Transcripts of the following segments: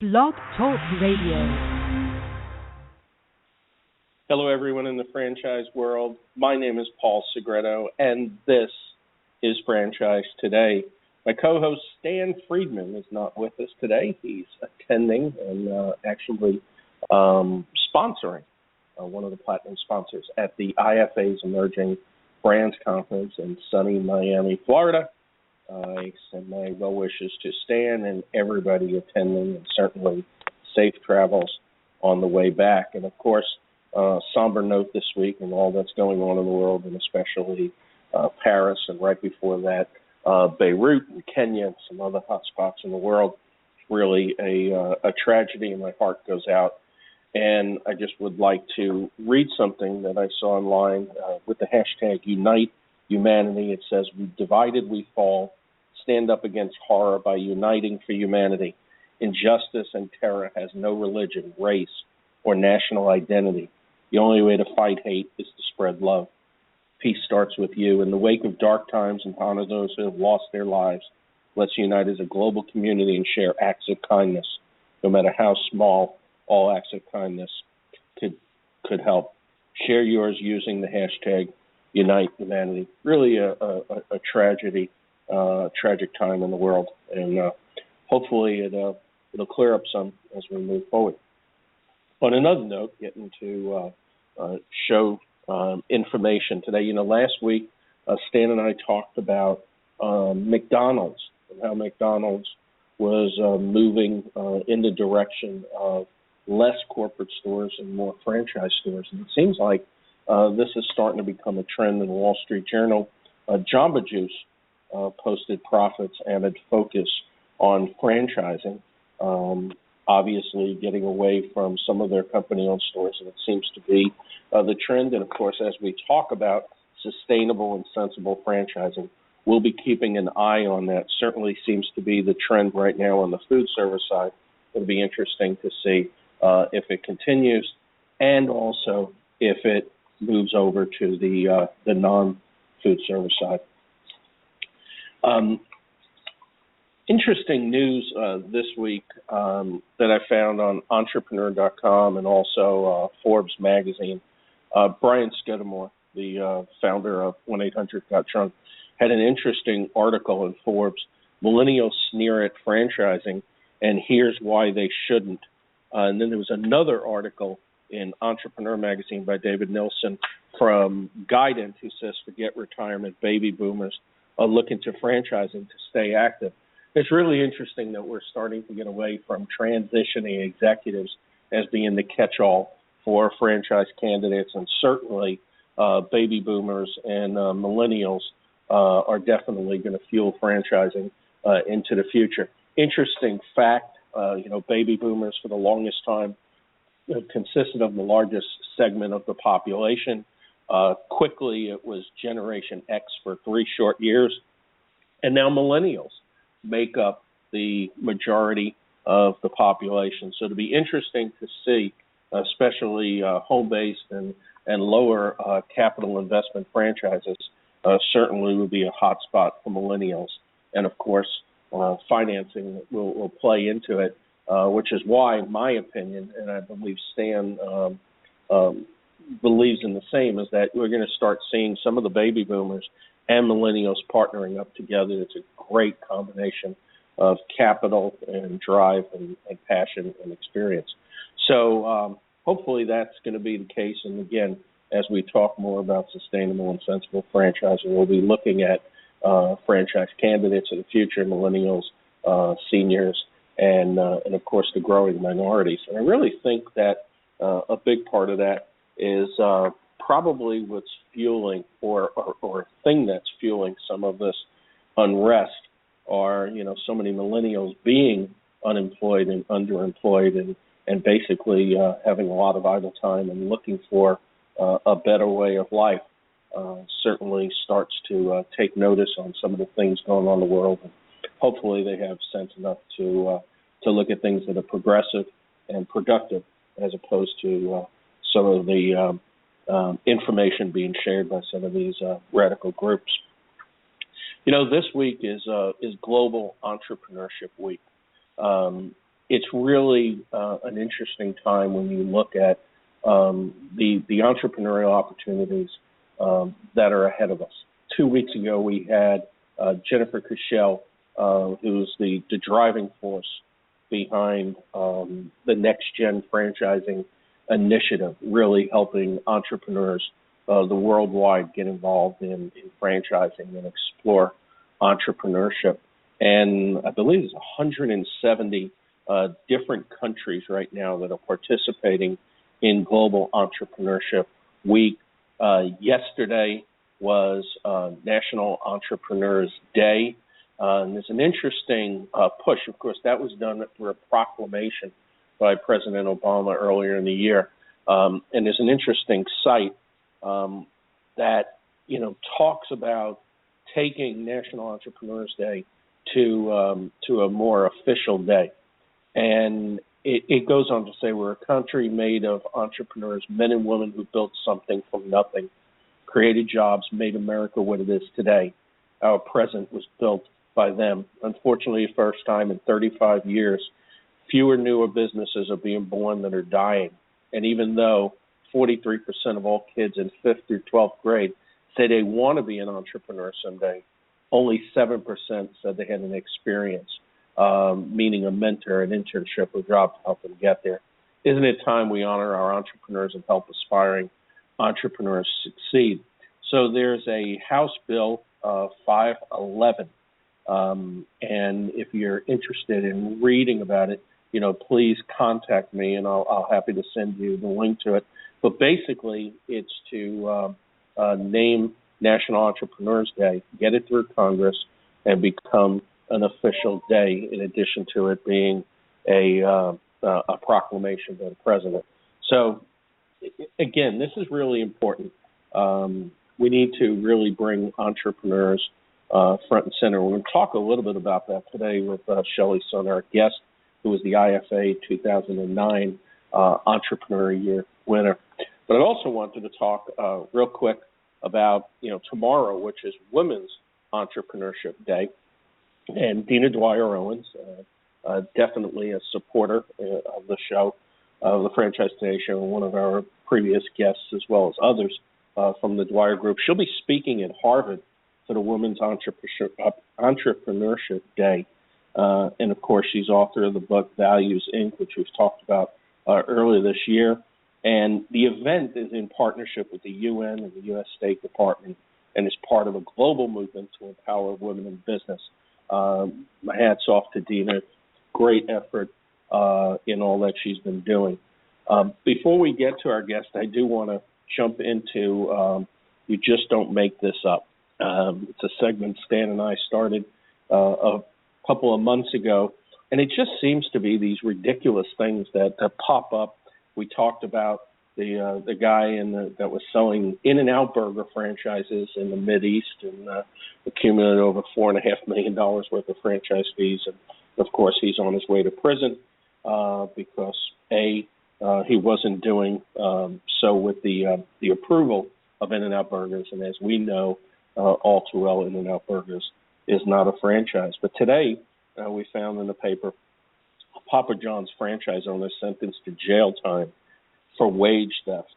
Blog Talk Radio. Hello, everyone in the franchise world. My name is Paul Segreto, and this is Franchise Today. My co-host, Stan Friedman, is not with us today. He's attending and actually sponsoring, one of the platinum sponsors at the IFA's Emerging Brands Conference in sunny Miami, Florida. I send my well wishes to Stan and everybody attending, and certainly safe travels on the way back. And, of course, somber note this week and all that's going on in the world, and especially Paris, and right before that, Beirut and Kenya and some other hot spots in the world. Really a tragedy, and my heart goes out. And I just would like to read something that I saw online with the hashtag Unite Humanity. It says, "We divided, we fall. Stand up against horror by uniting for humanity. Injustice and terror has no religion, race, or national identity. The only way to fight hate is to spread love. Peace starts with you. In the wake of dark times and honor those who have lost their lives, let's unite as a global community and share acts of kindness. No matter how small, all acts of kindness could help. Share yours using the hashtag Unite Humanity." Really a tragedy, tragic time in the world, and hopefully it'll clear up some as we move forward. On another note, getting to show information today. Last week, Stan and I talked about McDonald's and how McDonald's was moving in the direction of less corporate stores and more franchise stores. And it seems like this is starting to become a trend in the Wall Street Journal. Jamba Juice posted profits and a focus on franchising, obviously getting away from some of their company-owned stores, and it seems to be the trend. And, of course, as we talk about sustainable and sensible franchising, we'll be keeping an eye on that. Certainly seems to be the trend right now on the food service side. It'll be interesting to see if it continues, and also if it moves over to the non-food service side. Interesting news this week that I found on Entrepreneur.com and also Forbes magazine. Brian Scudamore, the founder of 1-800-GOT-DRUNK, had an interesting article in Forbes, "Millennials Sneer at Franchising, and Here's Why They Shouldn't." And then there was another article in Entrepreneur magazine by David Nilsson from Guidant, who says, "Forget retirement, baby boomers are looking to franchising to stay active." It's really interesting that we're starting to get away from transitioning executives as being the catch-all for franchise candidates, and certainly baby boomers and millennials are definitely going to fuel franchising into the future. Interesting fact, baby boomers for the longest time consisted of the largest segment of the population. Quickly, it was Generation X for 3 short years, and now millennials make up the majority of the population. So it'll be interesting to see, especially home-based and lower capital investment franchises certainly will be a hot spot for millennials. And, of course, financing will play into it, which is why, in my opinion, and I believe Stan believes in the same, is that we're going to start seeing some of the baby boomers and millennials partnering up together. It's a great combination of capital and drive and passion and experience. So hopefully that's going to be the case. And, again, as we talk more about sustainable and sensible franchising, we'll be looking at franchise candidates of the future, millennials, seniors, and of course, the growing minorities. And I really think that a big part of that is probably what's fueling or a thing that's fueling some of this unrest are, so many millennials being unemployed and underemployed and basically having a lot of idle time and looking for a better way of life. Certainly starts to take notice on some of the things going on in the world. And hopefully they have sense enough to look at things that are progressive and productive as opposed to some of the information being shared by some of these radical groups. This week is Global Entrepreneurship Week. it's really an interesting time when you look at the entrepreneurial opportunities that are ahead of us. 2 weeks ago, we had Jennifer Cushell, who's the driving force behind the Next Gen Franchising Initiative, really helping entrepreneurs the worldwide get involved in franchising and explore entrepreneurship. And I believe there's 170 different countries right now that are participating in Global Entrepreneurship Week. Yesterday was National Entrepreneurs Day. And there's an interesting push. Of course, that was done through a proclamation by President Obama earlier in the year. And there's an interesting site that, talks about taking National Entrepreneurs Day to a more official day. And it goes on to say we're a country made of entrepreneurs, men and women who built something from nothing, created jobs, made America what it is today. Our present was built by them. Unfortunately, first time in 35 years, fewer newer businesses are being born than are dying. And even though 43% of all kids in 5th through 12th grade say they want to be an entrepreneur someday, only 7% said they had an experience, meaning a mentor, an internship, or job to help them get there. Isn't it time we honor our entrepreneurs and help aspiring entrepreneurs succeed? So there's a House Bill 511, and if you're interested in reading about it, please contact me, and I'll happy to send you the link to it. But basically, it's to name National Entrepreneurs Day, get it through Congress, and become an official day, in addition to it being a proclamation by the president. So, again, this is really important. We need to really bring entrepreneurs front and center. We're going to talk a little bit about that today with Shelly Sun, our guest, who was the IFA 2009 Entrepreneur Year winner. But I also wanted to talk real quick about, tomorrow, which is Women's Entrepreneurship Day. And Dina Dwyer-Owens, definitely a supporter of the show, of the Franchise Today show, and one of our previous guests, as well as others from the Dwyer Group. She'll be speaking at Harvard for the Women's Entrepreneurship Day. And, of course, she's author of the book Values, Inc., which we've talked about earlier this year. And the event is in partnership with the UN and the U.S. State Department and is part of a global movement to empower women in business. My hat's off to Dina. Great effort in all that she's been doing. Before we get to our guest, I do want to jump into You Just Don't Make This Up. It's a segment Stan and I started a couple of months ago, and it just seems to be these ridiculous things that pop up. We talked about the guy that was selling In-N-Out burger franchises in the Mideast and accumulated over $4.5 million worth of franchise fees. And, of course, he's on his way to prison because, he wasn't doing so with the approval of In-N-Out burgers. And as we know all too well, In-N-Out burgers is not a franchise. But today we found in the paper Papa John's franchise owner sentenced to jail time for wage theft.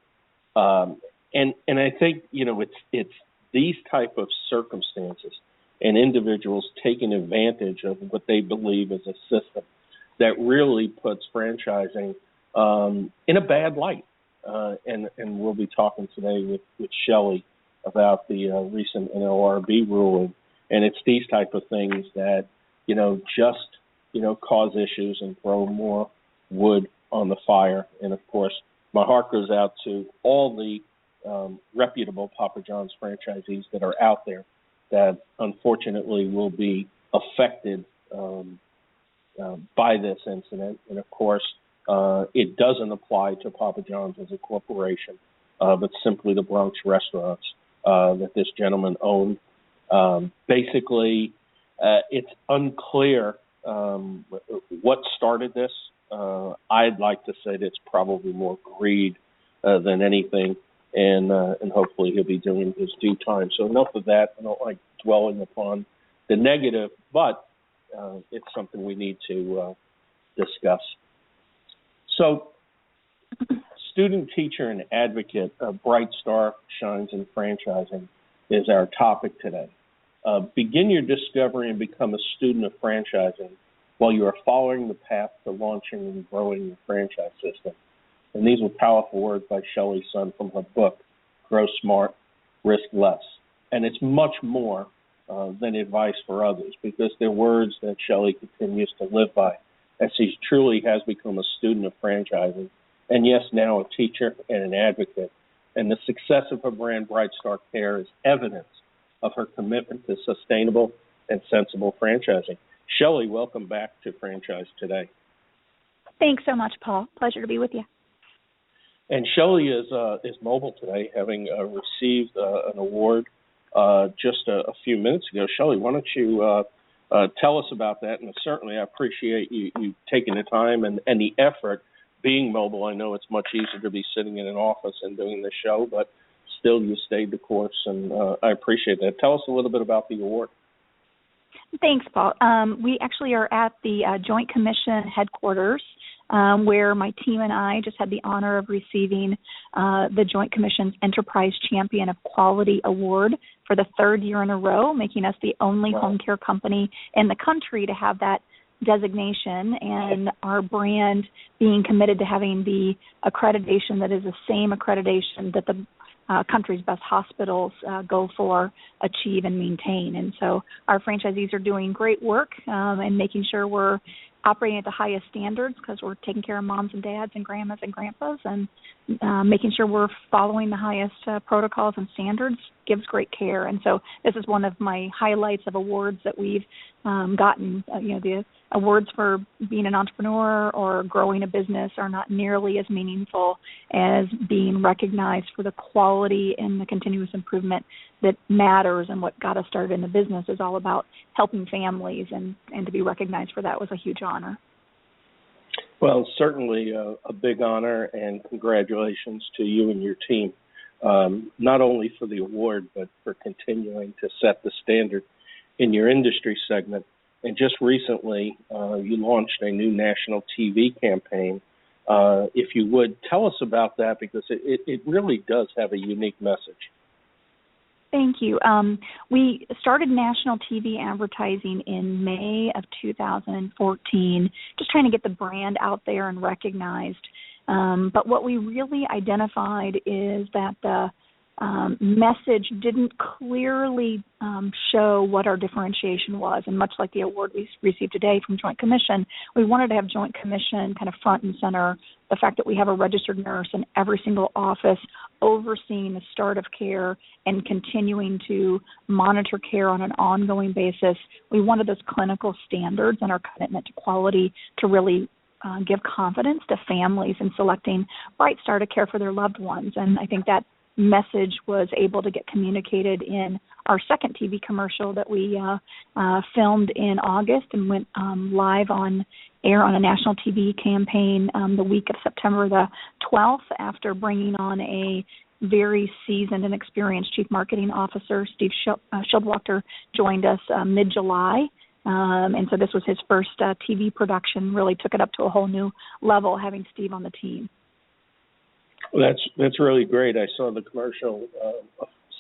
And I think, it's these type of circumstances and individuals taking advantage of what they believe is a system that really puts franchising in a bad light. And we'll be talking today with Shelly about the recent NLRB ruling. And it's these type of things that, cause issues and throw more wood on the fire. And, of course, my heart goes out to all the reputable Papa John's franchisees that are out there that unfortunately will be affected by this incident. And, of course, it doesn't apply to Papa John's as a corporation, but simply the Bronx restaurants that this gentleman owned. Basically, it's unclear what started this. I'd like to say that it's probably more greed than anything, and hopefully he'll be doing his due time. So enough of that. I don't like dwelling upon the negative, but it's something we need to discuss. So, student, teacher, and advocate of BrightStar Shines in Franchising is our topic today. Begin your discovery and become a student of franchising while you are following the path to launching and growing your franchise system. And these were powerful words by Shelly Sun from her book, Grow Smart, Risk Less. And it's much more than advice for others, because they're words that Shelly continues to live by as she truly has become a student of franchising, and yes, now a teacher and an advocate. And the success of her brand, BrightStar Care, is evidence of her commitment to sustainable and sensible franchising. Shelly, welcome back to Franchise Today. Thanks so much, Paul. Pleasure to be with you. And Shelly is mobile today, having received an award just a few minutes ago. Shelly, why don't you tell us about that? And certainly I appreciate you taking the time and the effort. Being mobile, I know it's much easier to be sitting in an office and doing the show, but still you stayed the course, and I appreciate that. Tell us a little bit about the award. Thanks, Paul. We actually are at the Joint Commission headquarters, where my team and I just had the honor of receiving the Joint Commission's Enterprise Champion of Quality Award for the third year in a row, making us the only home care company in the country to have that designation, and our brand being committed to having the accreditation that is the same accreditation that the country's best hospitals go for, achieve, and maintain. And so our franchisees are doing great work and making sure we're operating at the highest standards, because we're taking care of moms and dads and grandmas and grandpas, and making sure we're following the highest protocols and standards gives great care. And so this is one of my highlights of awards that we've gotten. The awards for being an entrepreneur or growing a business are not nearly as meaningful as being recognized for the quality and the continuous improvement that matters. And what got us started in the business is all about helping families, and to be recognized for that was a huge honor. Well, certainly a big honor, and congratulations to you and your team, not only for the award, but for continuing to set the standard in your industry segment. And just recently, you launched a new national TV campaign. If you would, tell us about that, because it really does have a unique message. Thank you. We started national TV advertising in May of 2014, just trying to get the brand out there and recognized. But what we really identified is that the message didn't clearly show what our differentiation was. And much like the award we received today from Joint Commission, we wanted to have Joint Commission kind of front and center, the fact that we have a registered nurse in every single office overseeing the start of care and continuing to monitor care on an ongoing basis. We wanted those clinical standards and our commitment to quality to really give confidence to families in selecting BrightStar to care for their loved ones. And I think that message was able to get communicated in our second TV commercial that we filmed in August and went live on air on a national TV campaign the week of September the 12th, after bringing on a very seasoned and experienced Chief Marketing Officer. Steve Schildwachter joined us mid-July. And so this was his first TV production, really took it up to a whole new level having Steve on the team. Well, that's really great. I saw the commercial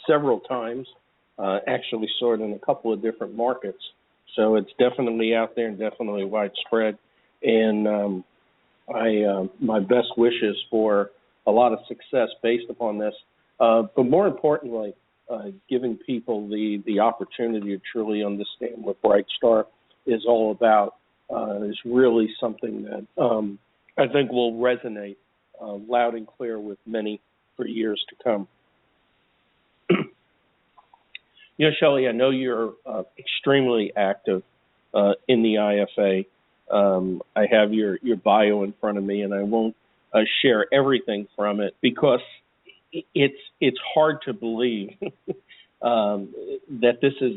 several times. Actually saw it in a couple of different markets. So it's definitely out there and definitely widespread. And my best wishes for a lot of success based upon this. But more importantly, giving people the opportunity to truly understand what BrightStar is all about is really something that I think will resonate loud and clear with many for years to come. Shelly, I know you're extremely active in the IFA. I have your bio in front of me, and I won't share everything from it because it's hard to believe that this is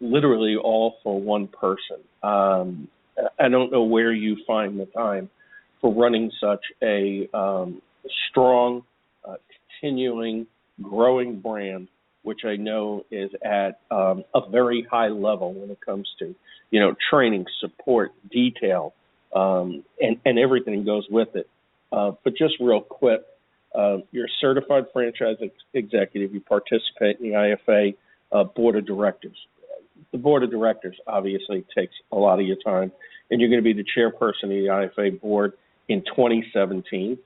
literally all for one person. I don't know where you find the time for running such a strong, continuing, growing brand, which I know is at a very high level when it comes to, training, support, detail, and everything goes with it. But just real quick, you're a certified franchise executive. You participate in the IFA board of directors. The board of directors obviously takes a lot of your time, and you're going to be the chairperson of the IFA board in 2017.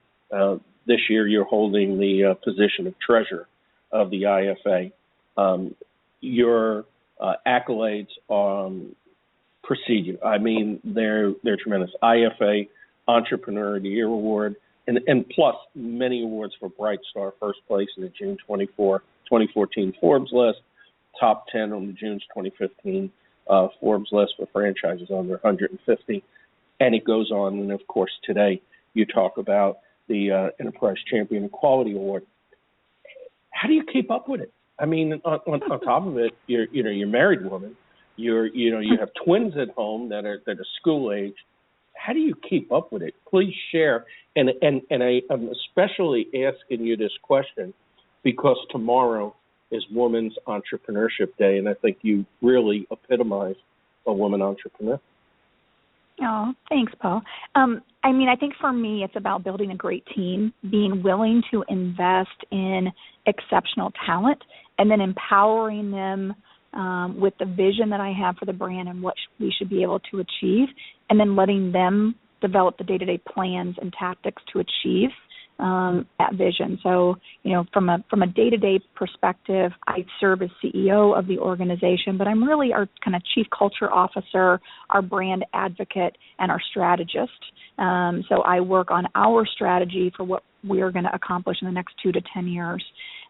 This year, you're holding the position of treasurer of the IFA. Your accolades precede you. I mean, they're tremendous. IFA Entrepreneur of the Year Award, and plus many awards for BrightStar, first place in the June 2014 Forbes list, top 10 on the June 2015 Forbes list for franchises under 150, and it goes on. And of course, today you talk about the Enterprise Champion Equality Award. How do you keep up with it? I mean, on top of it, you're a married woman. You have twins at home that are school age. How do you keep up with it? Please share. And I'm especially asking you this question because tomorrow is Women's Entrepreneurship Day, and I think you really epitomize a woman entrepreneur. Oh, thanks, Paul. I think for me, it's about building a great team, being willing to invest in exceptional talent, and then empowering them with the vision that I have for the brand and what we should be able to achieve, and then letting them develop the day-to-day plans and tactics to achieve that vision. So, from a day-to-day perspective, I serve as CEO of the organization, but I'm really our kind of chief culture officer, our brand advocate, and our strategist. So I work on our strategy for what we are going to accomplish in the next 2 to 10 years.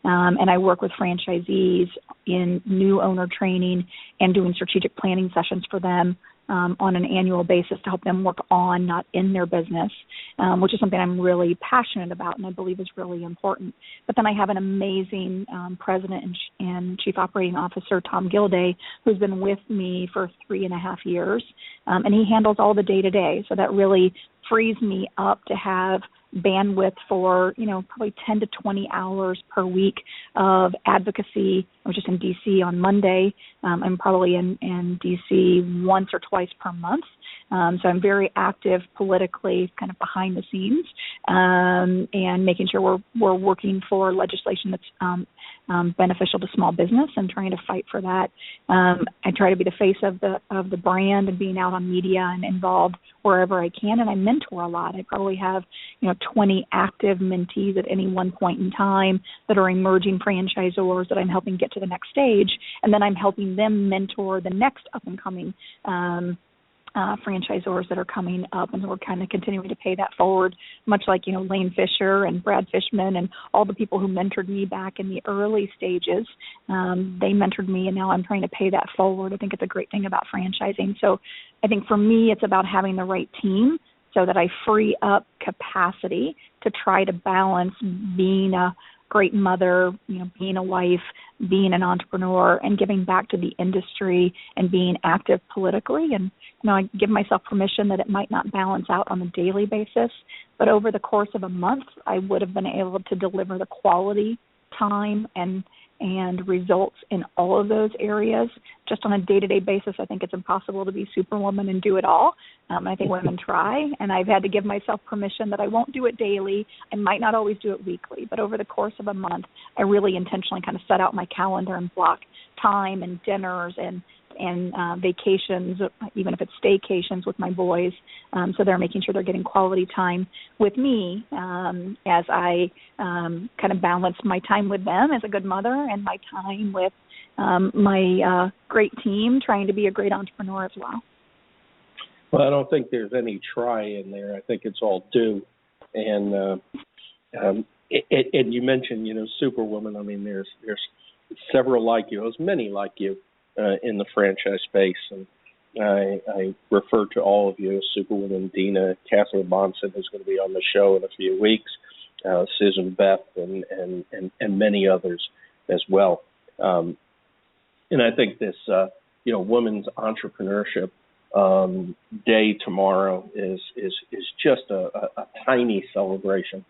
And I work with franchisees in new owner training and doing strategic planning sessions for them on an annual basis to help them work on, not in their business, which is something I'm really passionate about and I believe is really important. But then I have an amazing president and chief operating officer, Tom Gilday, who's been with me for 3.5 years, and he handles all the day-to-day. So that really frees me up to have bandwidth for, probably 10 to 20 hours per week of advocacy. I was just in D.C. on Monday. I'm probably in D.C. once or twice per month. So I'm very active politically, kind of behind the scenes, and making sure we're working for legislation that's beneficial to small business and trying to fight for that. I try to be the face of the brand and being out on media and involved wherever I can, and I mentor a lot. I probably have 20 active mentees at any one point in time that are emerging franchisors that I'm helping get to the next stage, and then I'm helping them mentor the next up and coming franchisors that are coming up, and we're kind of continuing to pay that forward, much like, Lane Fisher and Brad Fishman and all the people who mentored me back in the early stages. They mentored me, and now I'm trying to pay that forward. I think it's a great thing about franchising. So I think for me, it's about having the right team so that I free up capacity to try to balance being a great mother, being a wife, being an entrepreneur, and giving back to the industry and being active politically. And, I give myself permission that it might not balance out on a daily basis, but over the course of a month, I would have been able to deliver the quality time and results in all of those areas. Just on a day-to-day basis, I think it's impossible to be superwoman and do it all. I think women try, and I've had to give myself permission that I won't do it daily. I might not always do it weekly, but over the course of a month, I really intentionally kind of set out my calendar and block time and dinners and vacations, even if it's staycations with my boys. So they're making sure they're getting quality time with me as I kind of balance my time with them as a good mother and my time with my great team, trying to be a great entrepreneur as well. Well, I don't think there's any try in there. I think it's all do. And you mentioned, superwoman. I mean, there's several like you. There's many like you in the franchise space, and I refer to all of you as Superwoman. Dina Catherine Monson is going to be on the show in a few weeks, Susan Beth, and many others as well. And I think this, Women's Entrepreneurship Day tomorrow is just a tiny celebration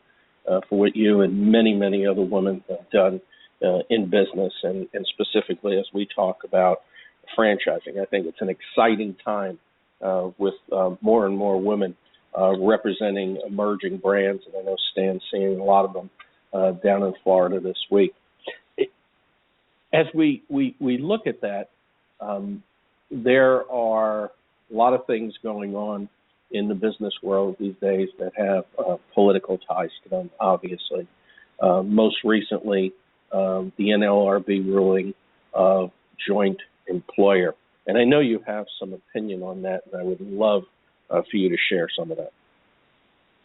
for what you and many other women have done in business, and specifically as we talk about franchising. I think it's an exciting time with more and more women representing emerging brands, and I know Stan's seeing a lot of them down in Florida this week. As we look at that, there are a lot of things going on in the business world these days that have political ties to them, obviously. Most recently, the NLRB ruling of joint employer. And I know you have some opinion on that, and I would love for you to share some of that.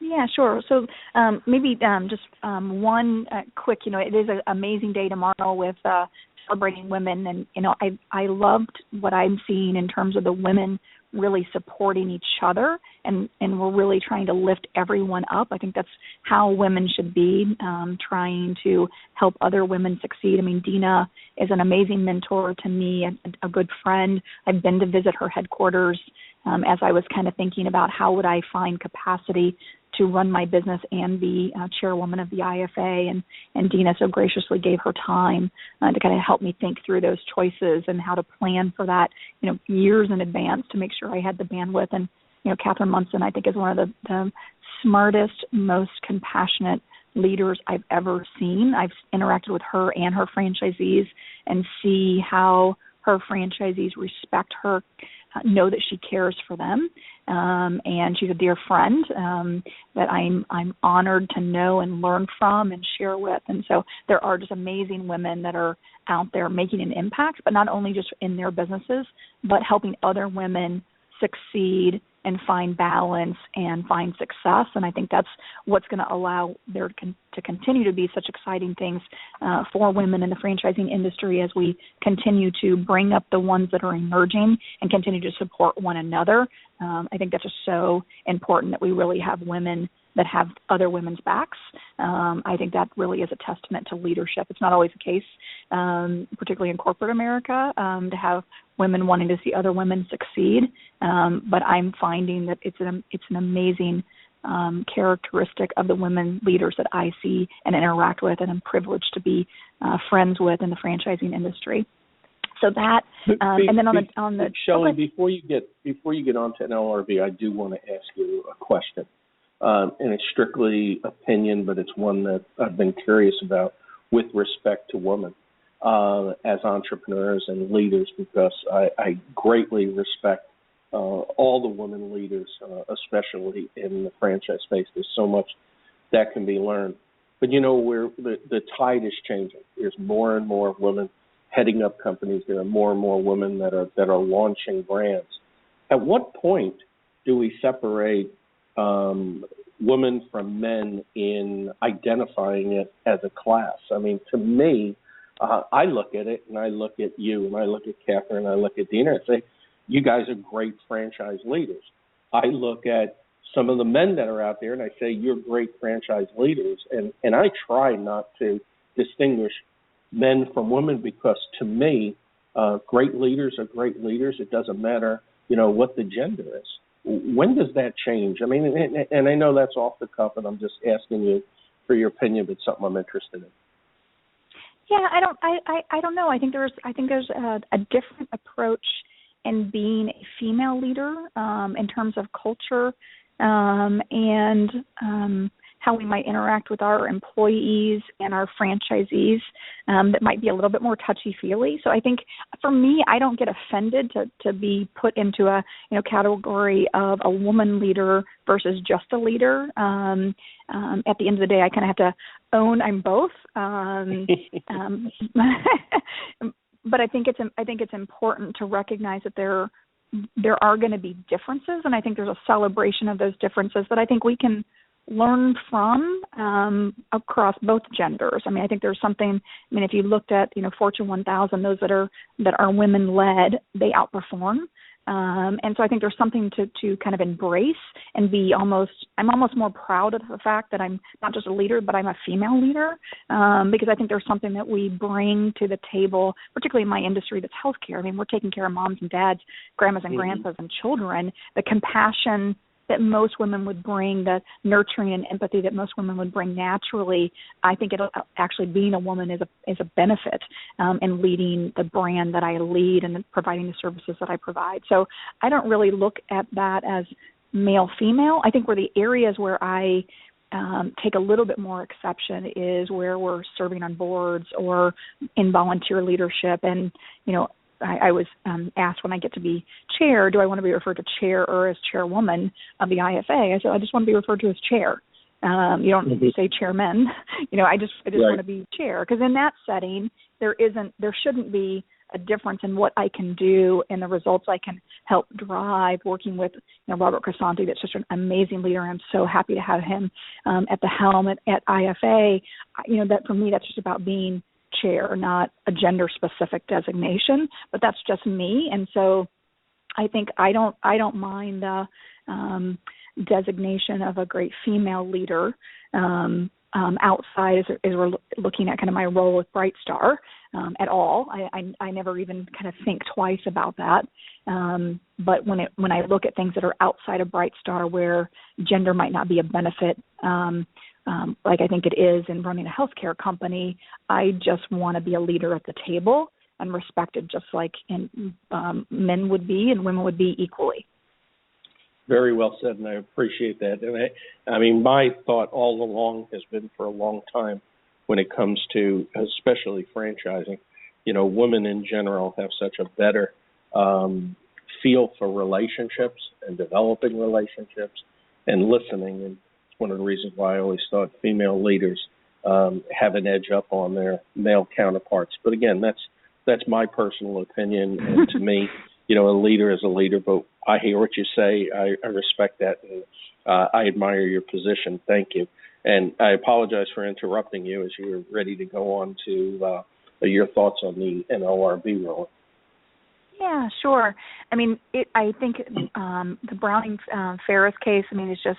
Yeah, sure. So maybe just one quick, it is an amazing day tomorrow with celebrating women. And, I loved what I'm seeing in terms of the women really supporting each other, and we're really trying to lift everyone up. I think that's how women should be, trying to help other women succeed. I mean, Dina is an amazing mentor to me, a good friend. I've been to visit her headquarters as I was kind of thinking about how would I find capacity to run my business and be chairwoman of the IFA, and Dina so graciously gave her time to kind of help me think through those choices and how to plan for that, years in advance to make sure I had the bandwidth. And, Catherine Munson, I think, is one of the smartest, most compassionate leaders I've ever seen. I've interacted with her and her franchisees and see how her franchisees respect her, know that she cares for them, and she's a dear friend that I'm honored to know and learn from and share with. And so there are just amazing women that are out there making an impact, but not only just in their businesses, but helping other women succeed and find balance and find success. And I think that's what's going to allow there to continue to be such exciting things for women in the franchising industry as we continue to bring up the ones that are emerging and continue to support one another. I think that's just so important that we really have women that have other women's backs. I think that really is a testament to leadership. It's not always the case, particularly in corporate America, to have women wanting to see other women succeed. But I'm finding that it's an amazing characteristic of the women leaders that I see and interact with, and I'm privileged to be friends with in the franchising industry. So that, and then on the Shelly, before you get on to NLRB, I do want to ask you a question. And it's strictly opinion, but it's one that I've been curious about with respect to women as entrepreneurs and leaders, because I greatly respect all the women leaders, especially in the franchise space. There's so much that can be learned. But, where the tide is changing. There's more and more women heading up companies. There are more and more women that are launching brands. At what point do we separate women from men in identifying it as a class? I mean, to me, I look at it, and I look at you, and I look at Catherine, and I look at Dina, and say, you guys are great franchise leaders. I look at some of the men that are out there, and I say, you're great franchise leaders. And I try not to distinguish men from women, because to me, great leaders are great leaders. It doesn't matter, what the gender is. When does that change? I mean, and I know that's off the cuff, and I'm just asking you for your opinion, but it's something I'm interested in. Yeah, I don't know. I think there's a different approach in being a female leader in terms of culture and how we might interact with our employees and our franchisees that might be a little bit more touchy-feely. So I think for me, I don't get offended to be put into a category of a woman leader versus just a leader. At the end of the day, I kind of have to own I'm both. But I think it's important to recognize that there are going to be differences, and I think there's a celebration of those differences that I think we can learn from across both genders. I mean, I think there's something. I mean, if you looked at Fortune 1000, those that are women led, they outperform. And so I think there's something to kind of embrace and I'm almost more proud of the fact that I'm not just a leader, but I'm a female leader, because I think there's something that we bring to the table, particularly in my industry, that's healthcare. I mean, we're taking care of moms and dads, grandmas and grandpas and children. The compassion that most women would bring, the nurturing and empathy that most women would bring naturally. I think it'll actually, being a woman is a benefit in leading the brand that I lead and providing the services that I provide. So I don't really look at that as male-female. I think where the areas where I take a little bit more exception is where we're serving on boards or in volunteer leadership. And, I was asked when I get to be chair, do I want to be referred to chair or as chairwoman of the IFA? I said, I just want to be referred to as chair. You don't say chairman. I just right. want to be chair, because in that setting, there shouldn't be a difference in what I can do and the results I can help drive working with Robert Crisanti. That's just an amazing leader. I'm so happy to have him at the helm at IFA. That for me, that's just about being chair, not a gender-specific designation, but that's just me. And so I think I don't mind the designation of a great female leader outside as we're looking at kind of my role with BrightStar at all. I never even kind of think twice about that. But when I look at things that are outside of BrightStar where gender might not be a benefit, like I think it is in running a healthcare company, I just want to be a leader at the table and respected just like men would be and women would be equally. Very well said, and I appreciate that. And I mean, my thought all along has been for a long time when it comes to especially franchising, women in general have such a better feel for relationships and developing relationships and listening. And it's one of the reasons why I always thought female leaders have an edge up on their male counterparts. But again, that's my personal opinion. And to me, a leader is a leader, but I hear what you say. I respect that, and I admire your position. Thank you. And I apologize for interrupting you as you were ready to go on to your thoughts on the NLRB role. Yeah, sure. I mean, I think the Browning-Ferris case, is just,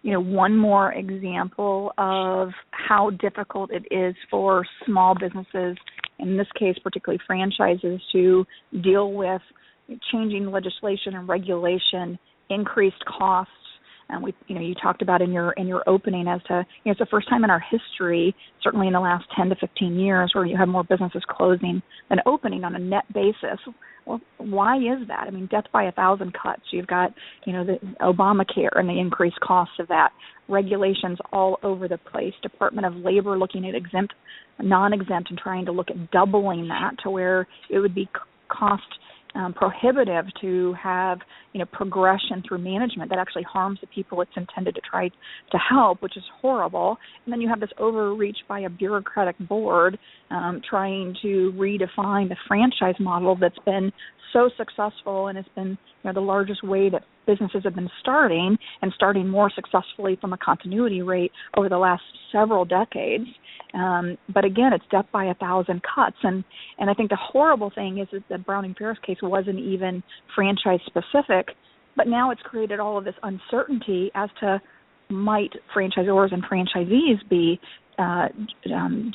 one more example of how difficult it is for small businesses, in this case particularly franchises, to deal with changing legislation and regulation, increased costs. You talked about in your opening as to, it's the first time in our history, certainly in the last 10 to 15 years, where you have more businesses closing than opening on a net basis. Well, why is that? Death by 1,000 cuts. You've got, the Obamacare and the increased costs of that, regulations all over the place, Department of Labor looking at exempt, non-exempt, and trying to look at doubling that to where it would be cost prohibitive to have progression through management that actually harms the people it's intended to try to help, which is horrible. And then you have this overreach by a bureaucratic board trying to redefine the franchise model that's been so successful and has been the largest way that businesses have been starting more successfully from a continuity rate over the last several decades. But again, it's death by 1,000 cuts. And I think the horrible thing is that the Browning-Ferris case wasn't even franchise specific, but now it's created all of this uncertainty as to might franchisors and franchisees be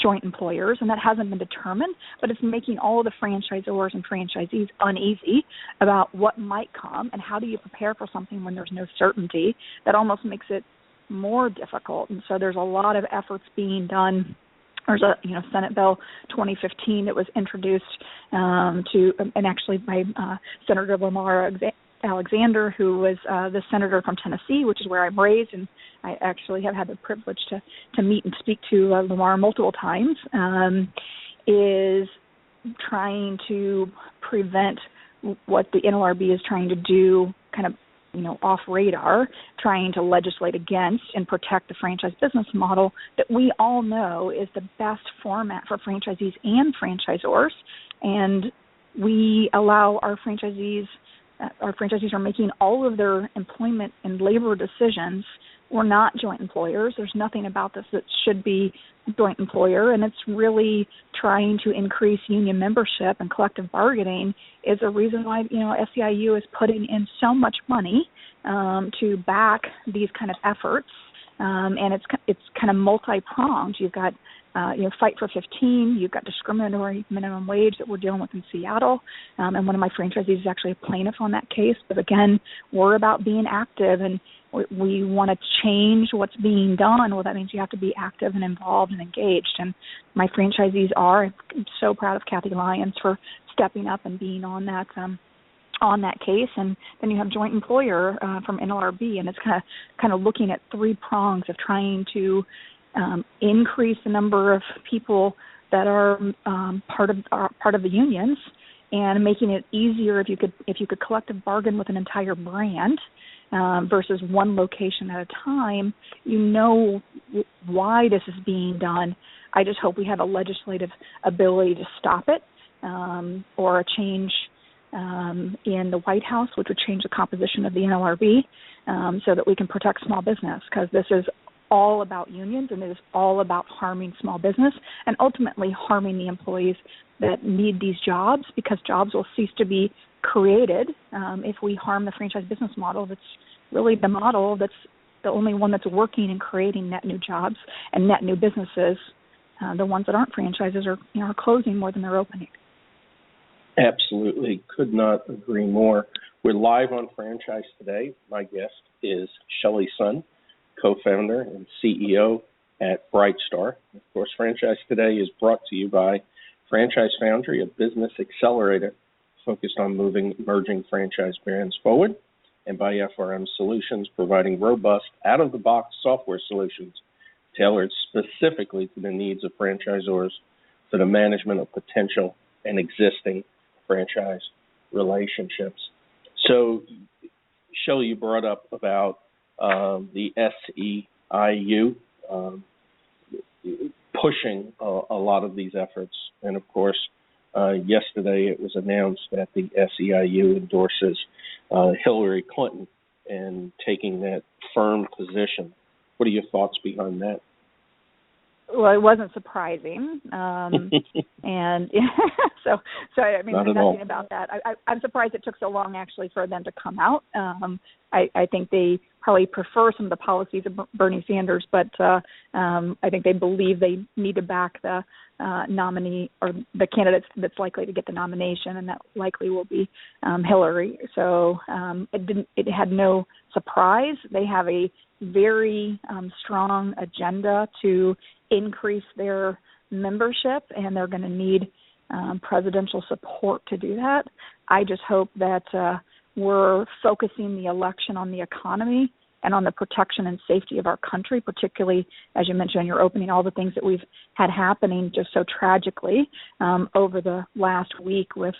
joint employers, and that hasn't been determined, but it's making all of the franchisors and franchisees uneasy about what might come and how do you prepare for something when there's no certainty. That almost makes it more difficult. And so there's a lot of efforts being done. There's a Senate Bill 2015 that was introduced and actually by Senator Lamar Alexander, who was the senator from Tennessee, which is where I'm raised, and I actually have had the privilege to meet and speak to Lamar multiple times, is trying to prevent what the NLRB is trying to do, kind of off radar, trying to legislate against and protect the franchise business model that we all know is the best format for franchisees and franchisors. And we allow our franchisees are making all of their employment and labor decisions. We're not joint employers. There's nothing about this that should be joint employer, and it's really trying to increase union membership and collective bargaining is a reason why SEIU is putting in so much money to back these kind of efforts, and it's kind of multi-pronged. You've got Fight for 15. You've got discriminatory minimum wage that we're dealing with in Seattle, and one of my franchisees is actually a plaintiff on that case. But again, we're about being active, and we want to change what's being done. Well, that means you have to be active and involved and engaged. And my franchisees are. I'm so proud of Kathy Lyons for stepping up and being on that case. And then you have joint employer from NLRB, and it's kind of looking at three prongs of trying to increase the number of people that are part of the unions, and making it easier if you could collective bargain with an entire brand versus one location at a time. You know why this is being done. I just hope we have a legislative ability to stop it, or a change in the White House, which would change the composition of the NLRB, so that we can protect small business, because this is all about unions, and it is all about harming small business and ultimately harming the employees that need these jobs, because jobs will cease to be created if we harm the franchise business model. That's really the model that's the only one that's working and creating net new jobs and net new businesses. The ones that aren't franchises are closing more than they're opening. Absolutely. Could not agree more. We're live on Franchise Today. My guest is Shelly Sun, co-founder and CEO at BrightStar. Of course, Franchise Today is brought to you by Franchise Foundry, a business accelerator focused on moving emerging franchise brands forward, and by FRM Solutions, providing robust, out-of-the-box software solutions tailored specifically to the needs of franchisors for the management of potential and existing franchise relationships. So, Shelly, you brought up about the SEIU pushing a lot of these efforts. And, of course, yesterday it was announced that the SEIU endorses Hillary Clinton and taking that firm position. What are your thoughts behind that? Well, it wasn't surprising, and so I mean, Not there's at all. nothing about that. I'm surprised it took so long actually for them to come out. I think they probably prefer some of the policies of Bernie Sanders, but I think they believe they need to back the nominee or the candidate that's likely to get the nomination, and that likely will be Hillary. So it had no surprise. They have a very strong agenda to increase their membership, and they're going to need presidential support to do that. I just hope that we're focusing the election on the economy and on the protection and safety of our country, particularly, as you mentioned in your opening, all the things that we've had happening just so tragically over the last week with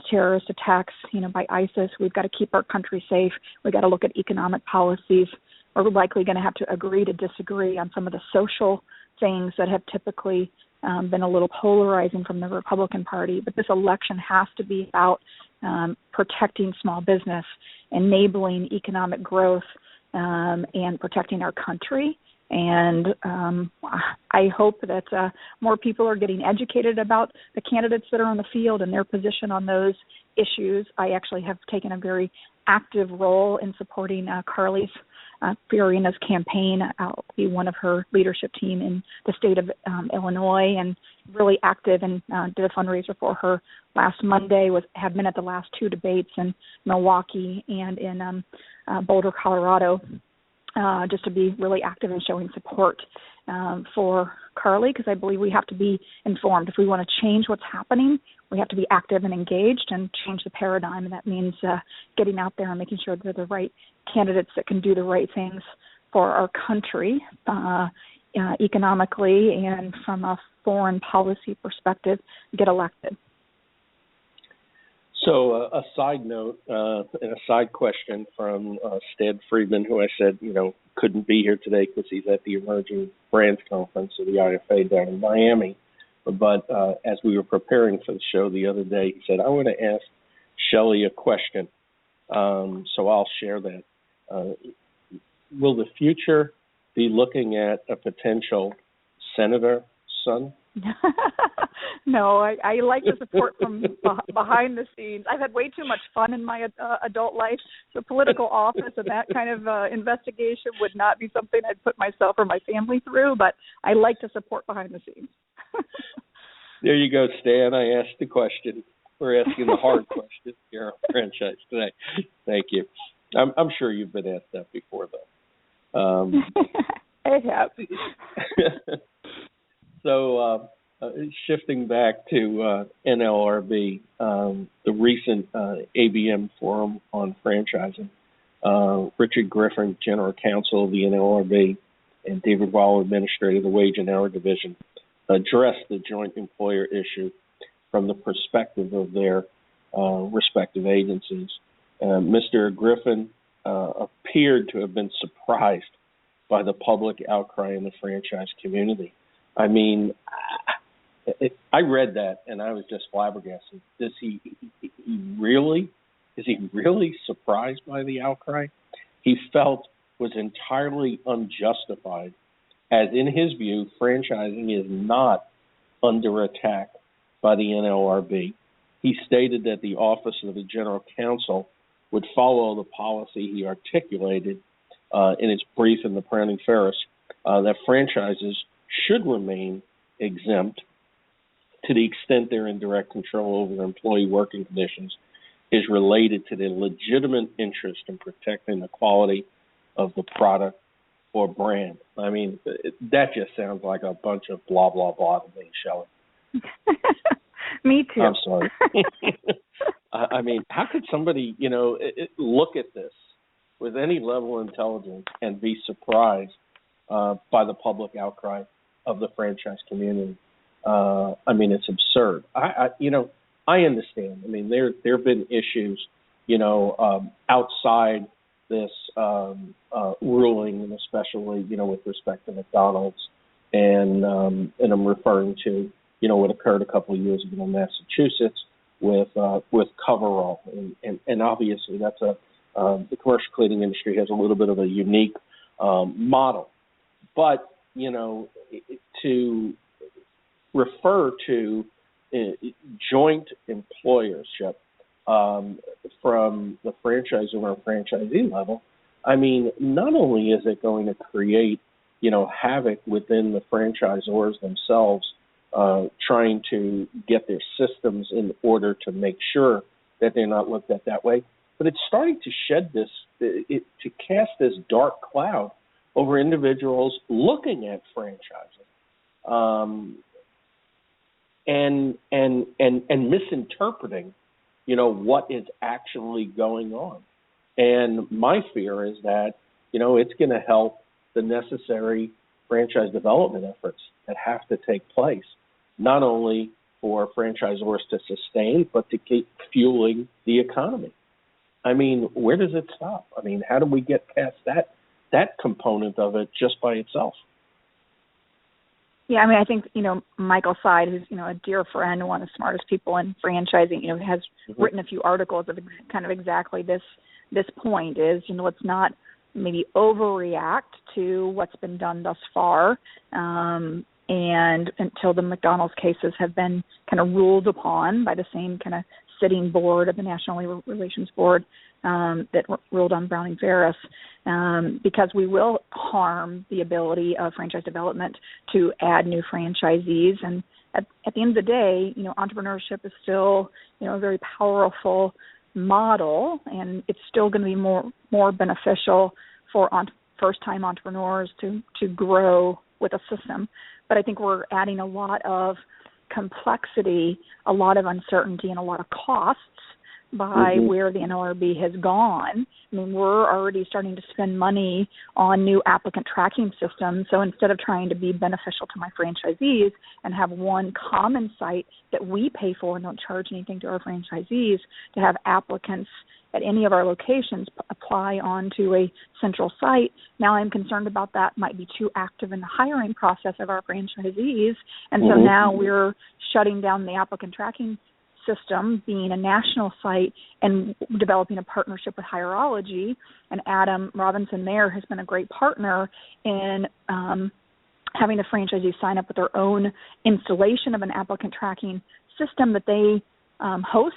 terrorist attacks, by ISIS. We've got to keep our country safe. We've got to look at economic policies. We're likely going to have to agree to disagree on some of the social things that have typically been a little polarizing from the Republican Party. But this election has to be about protecting small business, enabling economic growth, and protecting our country. And I hope that more people are getting educated about the candidates that are on the field and their position on those issues. I actually have taken a very active role in supporting Carly's Fiorina's campaign. I'll be one of her leadership team in the state of Illinois, and really active, and did a fundraiser for her last Monday. Have been at the last two debates in Milwaukee and in Boulder, Colorado, just to be really active in showing support for Carly, because I believe we have to be informed. If we want to change what's happening, we have to be active and engaged and change the paradigm, and that means getting out there and making sure they're the right candidates that can do the right things for our country economically and from a foreign policy perspective, get elected. So a side note and a side question from Stan Friedman, who I said, couldn't be here today because he's at the Emerging Brands Conference of the IFA down in Miami. But as we were preparing for the show the other day, he said, I want to ask Shelly a question. So I'll share that. Will the future be looking at a potential Senator Sun? No, I like the support from behind the scenes. I've had way too much fun in my adult life. So political office and that kind of investigation would not be something I'd put myself or my family through, but I like to support behind the scenes. There you go, Stan. I asked the question. We're asking the hard question here on Franchise Today. Thank you. I'm sure you've been asked that before, though. I have. So shifting back to NLRB, the recent ABM forum on franchising, Richard Griffin, General Counsel of the NLRB, and David Waller, Administrator of the Wage and Hour Division, addressed the joint employer issue from the perspective of their respective agencies. Mr. Griffin appeared to have been surprised by the public outcry in the franchise community. I mean, I read that and I was just flabbergasted. Is he really surprised by the outcry? He felt was entirely unjustified, as in his view, franchising is not under attack by the NLRB. He stated that the Office of the General Counsel would follow the policy he articulated in its brief in the Browning Ferris, that franchises should remain exempt to the extent they're in direct control over their employee working conditions is related to their legitimate interest in protecting the quality of the product or brand. I mean, that just sounds like a bunch of blah, blah, blah to me, Shelly. Me too. I'm sorry. I mean, how could somebody, look at this with any level of intelligence and be surprised by the public outcry of the franchise community? I mean, it's absurd. I understand. I mean, there have been issues, outside this ruling, and especially, with respect to McDonald's, and I'm referring to, what occurred a couple of years ago in Massachusetts with Coverall, and obviously that's the commercial cleaning industry has a little bit of a unique model, but to refer to joint employership from the franchisor or franchisee level, I mean, not only is it going to create, havoc within the franchisors themselves, trying to get their systems in order to make sure that they're not looked at that way, but it's starting to shed this, to cast this dark cloud over individuals looking at franchising. And misinterpreting, what is actually going on. And my fear is that, it's going to help the necessary franchise development efforts that have to take place, not only for franchisors to sustain, but to keep fueling the economy. I mean, where does it stop? I mean, how do we get past that component of it just by itself? Yeah, I mean, I think, Michael Seid, who's, a dear friend, one of the smartest people in franchising, has written a few articles of kind of exactly this point is, let's not maybe overreact to what's been done thus far, and until the McDonald's cases have been kind of ruled upon by the same kind of sitting board of the National Labor Relations Board that ruled on Browning Ferris, because we will harm the ability of franchise development to add new franchisees. And at the end of the day, entrepreneurship is still, a very powerful model, and it's still going to be more beneficial for first-time entrepreneurs to grow with a system. But I think we're adding a lot of complexity, a lot of uncertainty, and a lot of costs by where the NLRB has gone. I mean, we're already starting to spend money on new applicant tracking systems. So instead of trying to be beneficial to my franchisees and have one common site that we pay for and don't charge anything to our franchisees, to have applicants at any of our locations apply onto a central site, now I'm concerned about that might be too active in the hiring process of our franchisees. And so now we're shutting down the applicant tracking system, being a national site, and developing a partnership with Hireology. And Adam Robinson there has been a great partner in having the franchisees sign up with their own installation of an applicant tracking system that they host,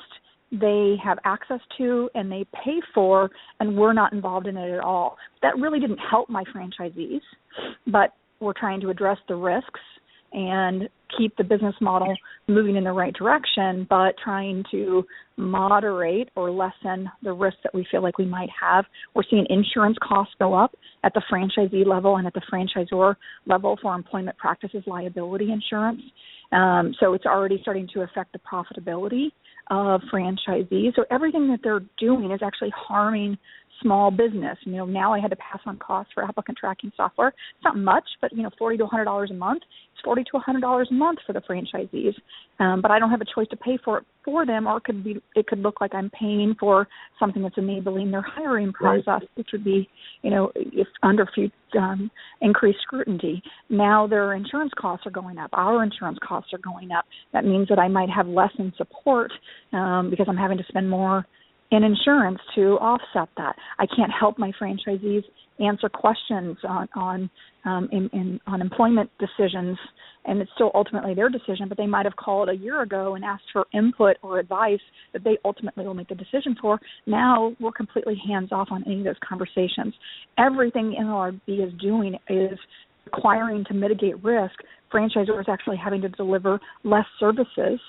they have access to, and they pay for, and we're not involved in it at all. That really didn't help my franchisees, but we're trying to address the risks and keep the business model moving in the right direction, but trying to moderate or lessen the risk that we feel like we might have. We're seeing insurance costs go up at the franchisee level and at the franchisor level for employment practices liability insurance. So it's already starting to affect the profitability of franchisees. So everything that they're doing is actually harming small business. Now I had to pass on costs for applicant tracking software. It's not much, but $40 to $100 a month. It's $40 to $100 a month for the franchisees. But I don't have a choice to pay for it for them, or it could look like I'm paying for something that's enabling their hiring process, right, which would be, if under increased scrutiny. Now their insurance costs are going up. Our insurance costs are going up. That means that I might have less in support because I'm having to spend more in insurance to offset that. I can't help my franchisees answer questions on employment decisions, and it's still ultimately their decision, but they might have called a year ago and asked for input or advice that they ultimately will make the decision for. Now we're completely hands-off on any of those conversations. Everything NLRB is doing is requiring to mitigate risk. Franchisors actually having to deliver less services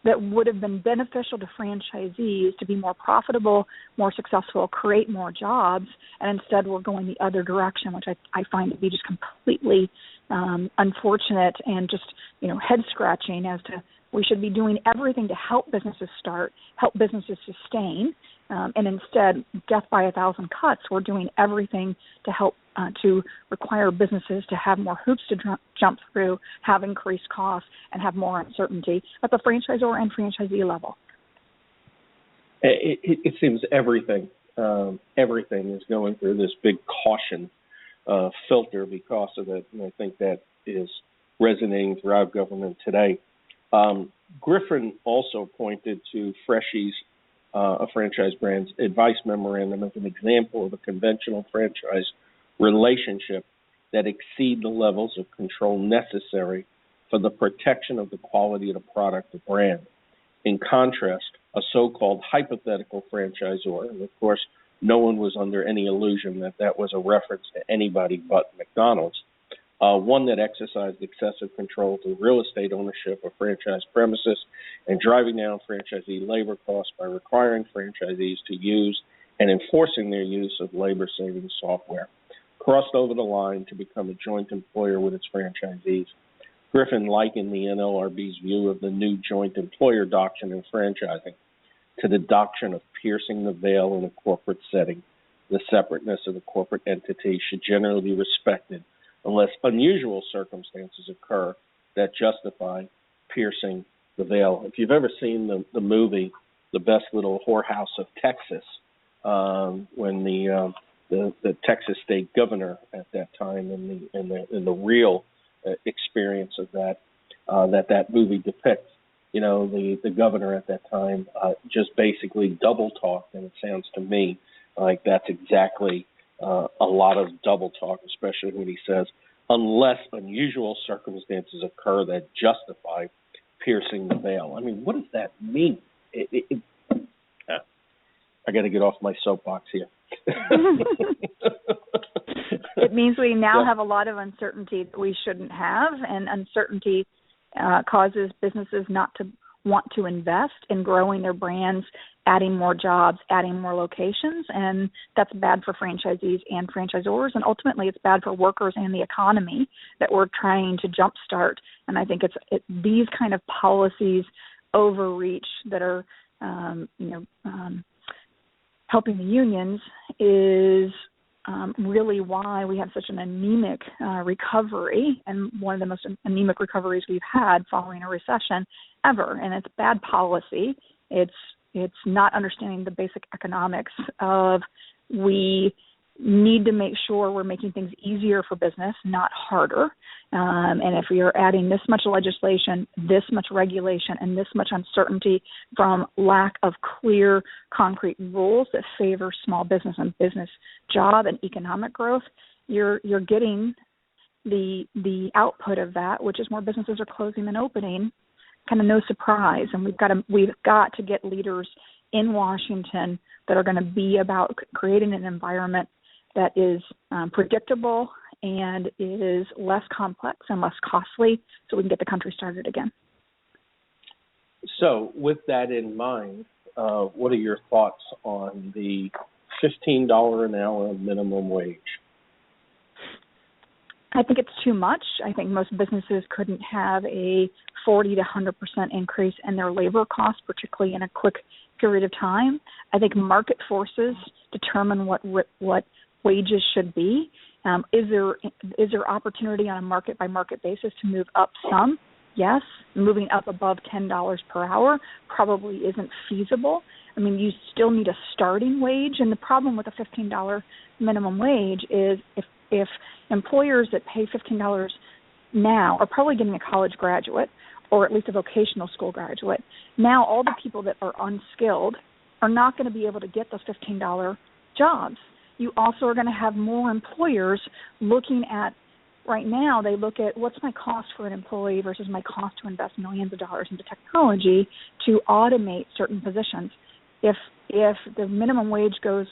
that would have been beneficial to franchisees to be more profitable, more successful, create more jobs, and instead we're going the other direction, which I find to be just completely unfortunate and just head-scratching as to we should be doing everything to help businesses start, help businesses sustain, and instead, death by a thousand cuts, we're doing everything to help to require businesses to have more hoops to jump through, have increased costs, and have more uncertainty at the franchisor and franchisee level. It seems everything is going through this big caution filter because of it, and I think that is resonating throughout government today. Griffin also pointed to Freshie's, a franchise brand's advice memorandum as an example of a conventional franchise relationship that exceed the levels of control necessary for the protection of the quality of the product or brand. In contrast, a so-called hypothetical franchisor, and of course no one was under any illusion that was a reference to anybody but McDonald's, one that exercised excessive control through real estate ownership of franchise premises and driving down franchisee labor costs by requiring franchisees to use and enforcing their use of labor-saving software, crossed over the line to become a joint employer with its franchisees. Griffin likened the NLRB's view of the new joint employer doctrine in franchising to the doctrine of piercing the veil in a corporate setting. The separateness of the corporate entity should generally be respected unless unusual circumstances occur that justify piercing the veil. If you've ever seen the movie The Best Little Whorehouse of Texas, when the Texas state governor at that time in the real experience of that movie depicts, the governor at that time just basically double talked, and it sounds to me like that's exactly a lot of double talk, especially when he says, unless unusual circumstances occur that justify piercing the veil. I mean, what does that mean? I got to get off my soapbox here. It means we now have a lot of uncertainty that we shouldn't have, and uncertainty causes businesses not to want to invest in growing their brands, adding more jobs, adding more locations, and that's bad for franchisees and franchisors, and ultimately it's bad for workers and the economy that we're trying to jumpstart. And I think it's these kind of policies overreach that are helping the unions is really why we have such an anemic recovery, and one of the most anemic recoveries we've had following a recession ever. And it's bad policy. It's not understanding the basic economics of we need to make sure we're making things easier for business, not harder. And if we are adding this much legislation, this much regulation, and this much uncertainty from lack of clear, concrete rules that favor small business and business job and economic growth, you're getting the output of that, which is more businesses are closing than opening. Kind of no surprise. And we've got to get leaders in Washington that are going to be about creating an environment that is predictable and is less complex and less costly, so we can get the country started again. So with that in mind, what are your thoughts on the $15 an hour minimum wage? I think it's too much. I think most businesses couldn't have a 40 to 100% increase in their labor costs, particularly in a quick period of time. I think market forces determine what wages should be. Is there opportunity on a market by market basis to move up some? Yes. Moving up above $10 per hour probably isn't feasible. I mean, you still need a starting wage, and the problem with a $15 minimum wage is if employers that pay $15 now are probably getting a college graduate or at least a vocational school graduate. Now all the people that are unskilled are not going to be able to get those $15 jobs. You also are going to have more employers looking at, right now they look at what's my cost for an employee versus my cost to invest millions of dollars into technology to automate certain positions. If the minimum wage goes,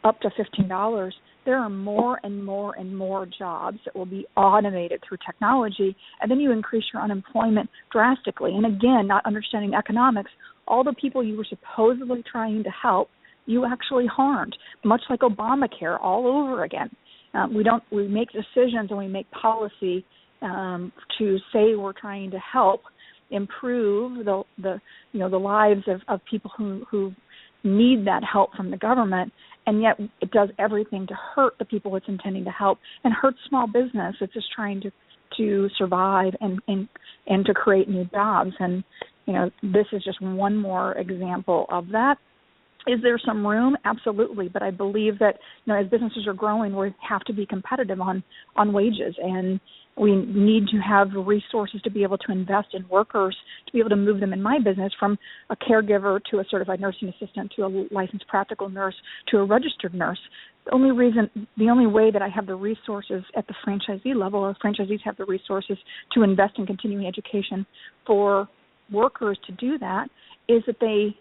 up to $15, there are more and more and more jobs that will be automated through technology, and then you increase your unemployment drastically. And again, not understanding economics, all the people you were supposedly trying to help, you actually harmed, much like Obamacare all over again. We make decisions and we make policy to say we're trying to help improve the lives of people who need that help from the government, and yet it does everything to hurt the people it's intending to help and hurt small business. It's just trying to survive and to create new jobs. And this is just one more example of that. Is there some room? Absolutely. But I believe that as businesses are growing, we have to be competitive on wages, and we need to have resources to be able to invest in workers, to be able to move them in my business from a caregiver to a certified nursing assistant to a licensed practical nurse to a registered nurse. The only way that I have the resources at the franchisee level, or franchisees have the resources to invest in continuing education for workers to do that, is that they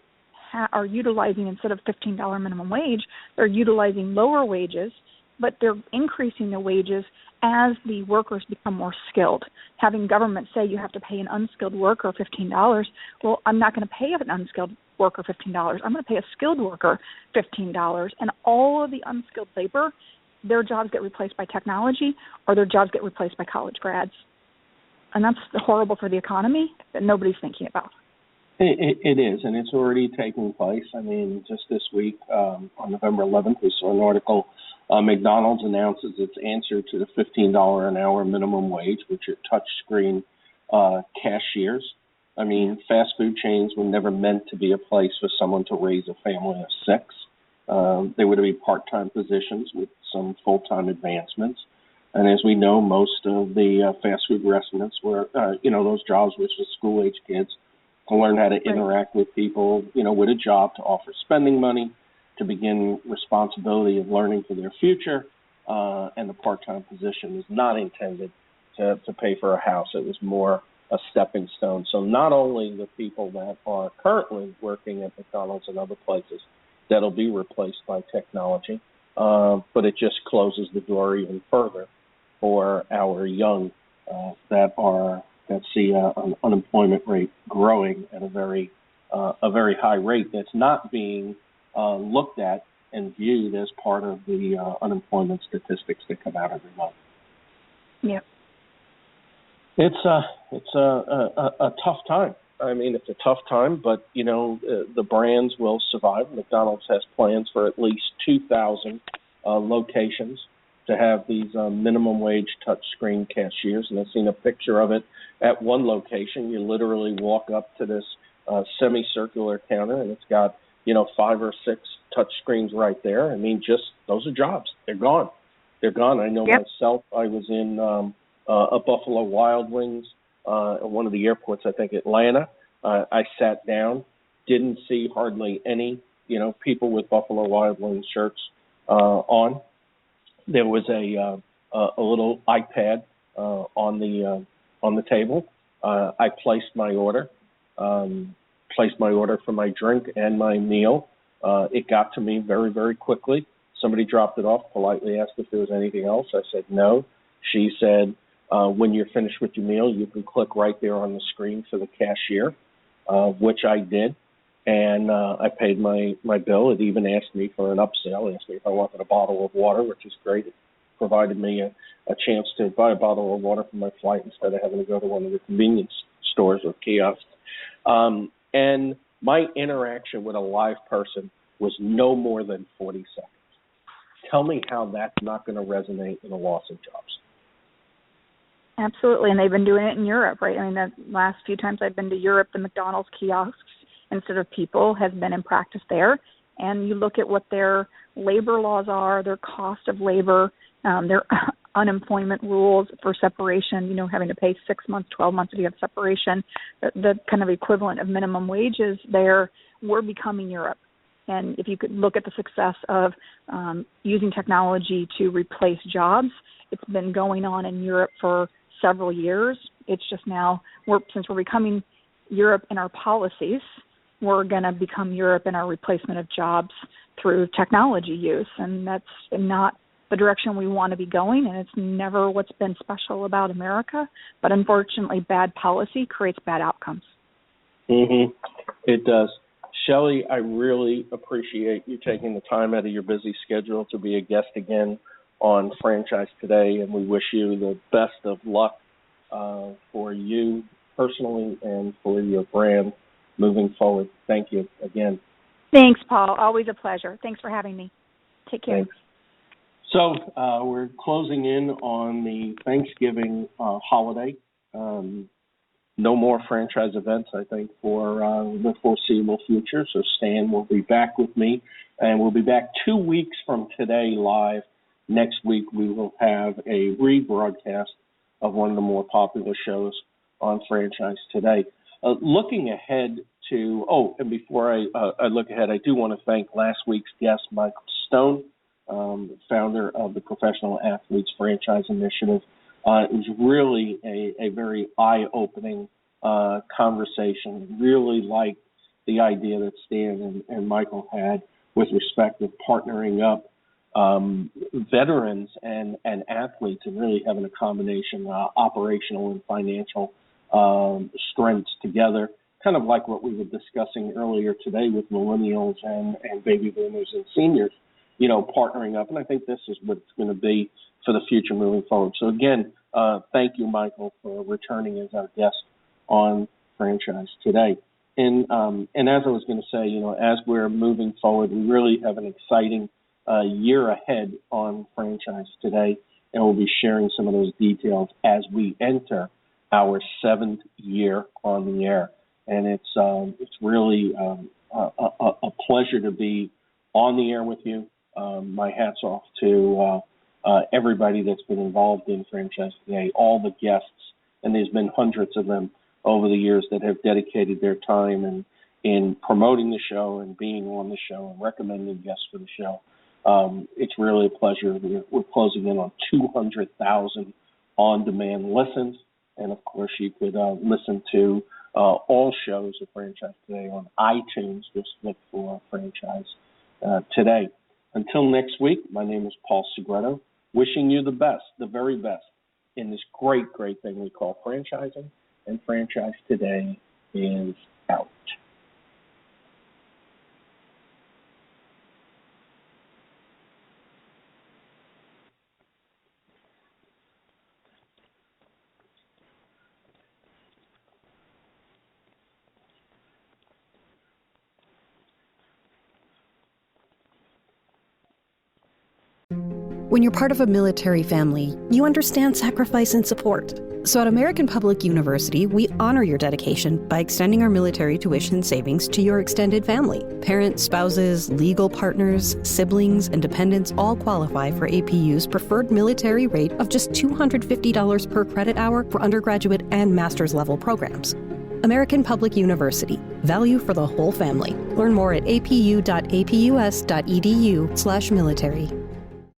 are utilizing, instead of $15 minimum wage, they're utilizing lower wages, but they're increasing the wages as the workers become more skilled. Having government say you have to pay an unskilled worker $15, well, I'm not going to pay an unskilled worker $15. I'm going to pay a skilled worker $15, and all of the unskilled labor, their jobs get replaced by technology or their jobs get replaced by college grads. And that's horrible for the economy that nobody's thinking about. It is, and it's already taking place. I mean, just this week, on November 11th, we saw an article. McDonald's announces its answer to the $15 an hour minimum wage, which are touchscreen cashiers. I mean, fast food chains were never meant to be a place for someone to raise a family of six. They were to be part-time positions with some full-time advancements. And as we know, most of the fast food restaurants were, those jobs which were school-age kids to learn how to interact with people, with a job, to offer spending money, to begin responsibility of learning for their future. And the part-time position is not intended to pay for a house. It was more a stepping stone. So not only the people that are currently working at McDonald's and other places that'll be replaced by technology, but it just closes the door even further for our young that see an unemployment rate growing at a very high rate that's not being looked at and viewed as part of the unemployment statistics that come out every month. Yeah, it's a tough time. I mean, it's a tough time, but the brands will survive. McDonald's has plans for at least 2,000 locations to have these minimum wage touchscreen cashiers, and I've seen a picture of it at one location. You literally walk up to this semicircular counter, and it's got 5 or 6 touch screens right there. I mean, just those are jobs. They're gone. I know myself. I was in a Buffalo Wild Wings at one of the airports, I think Atlanta. I sat down, didn't see hardly any people with Buffalo Wild Wings shirts on. There was a little iPad on the table. I placed my order for my drink and my meal. It got to me very, very quickly. Somebody dropped it off, politely asked if there was anything else. I said no. She said, when you're finished with your meal, you can click right there on the screen for the cashier, which I did. And I paid my bill. It even asked me for an upsell. It asked me if I wanted a bottle of water, which is great. It provided me a chance to buy a bottle of water for my flight instead of having to go to one of the convenience stores or kiosks. And my interaction with a live person was no more than 40 seconds. Tell me how that's not going to resonate in a loss of jobs. Absolutely, and they've been doing it in Europe, right? I mean, the last few times I've been to Europe, the McDonald's kiosks instead of people has been in practice there. And you look at what their labor laws are, their cost of labor, their unemployment rules for separation, having to pay 6 months, 12 months if you have separation, the kind of equivalent of minimum wages there, we're becoming Europe. And if you could look at the success of using technology to replace jobs, it's been going on in Europe for several years. It's just now, since we're becoming Europe in our policies, we're going to become Europe in our replacement of jobs through technology use. And that's not the direction we want to be going, and it's never what's been special about America. But unfortunately, bad policy creates bad outcomes. Mm-hmm. It does. Shelly, I really appreciate you taking the time out of your busy schedule to be a guest again on Franchise Today, and we wish you the best of luck for you personally and for your brand moving forward. Thank you again. Thanks, Paul. Always a pleasure. Thanks for having me. Take care. Thanks. So we're closing in on the Thanksgiving holiday. No more franchise events, I think, for the foreseeable future. So Stan will be back with me, and we'll be back 2 weeks from today live. Next week, we will have a rebroadcast of one of the more popular shows on Franchise Today. Looking ahead to, and before I look ahead, I do want to thank last week's guest, Michael Stone, founder of the Professional Athletes Franchise Initiative. It was really a very eye-opening conversation. Really liked the idea that Stan and Michael had with respect to partnering up veterans and athletes and really having a combination operational and financial strengths together, kind of like what we were discussing earlier today with millennials and baby boomers and seniors, partnering up. And I think this is what it's going to be for the future moving forward. So again, thank you, Michael, for returning as our guest on Franchise Today. And as I was going to say, as we're moving forward, we really have an exciting year ahead on Franchise Today, and we'll be sharing some of those details as we enter our 7th year on the air. And it's really a pleasure to be on the air with you. My hat's off to everybody that's been involved in Franchise Today, all the guests, and there's been hundreds of them over the years that have dedicated their time in promoting the show and being on the show and recommending guests for the show. It's really a pleasure. We're closing in on 200,000 on-demand listens. And, of course, you could listen to all shows of Franchise Today on iTunes. Just look for Franchise Today. Until next week, my name is Paul Segreto, wishing you the best, the very best, in this great, great thing we call franchising. And Franchise Today is out. When you're part of a military family, you understand sacrifice and support. So at American Public University, we honor your dedication by extending our military tuition savings to your extended family. Parents, spouses, legal partners, siblings, and dependents all qualify for APU's preferred military rate of just $250 per credit hour for undergraduate and master's level programs. American Public University. Value for the whole family. Learn more at apu.apus.edu/military.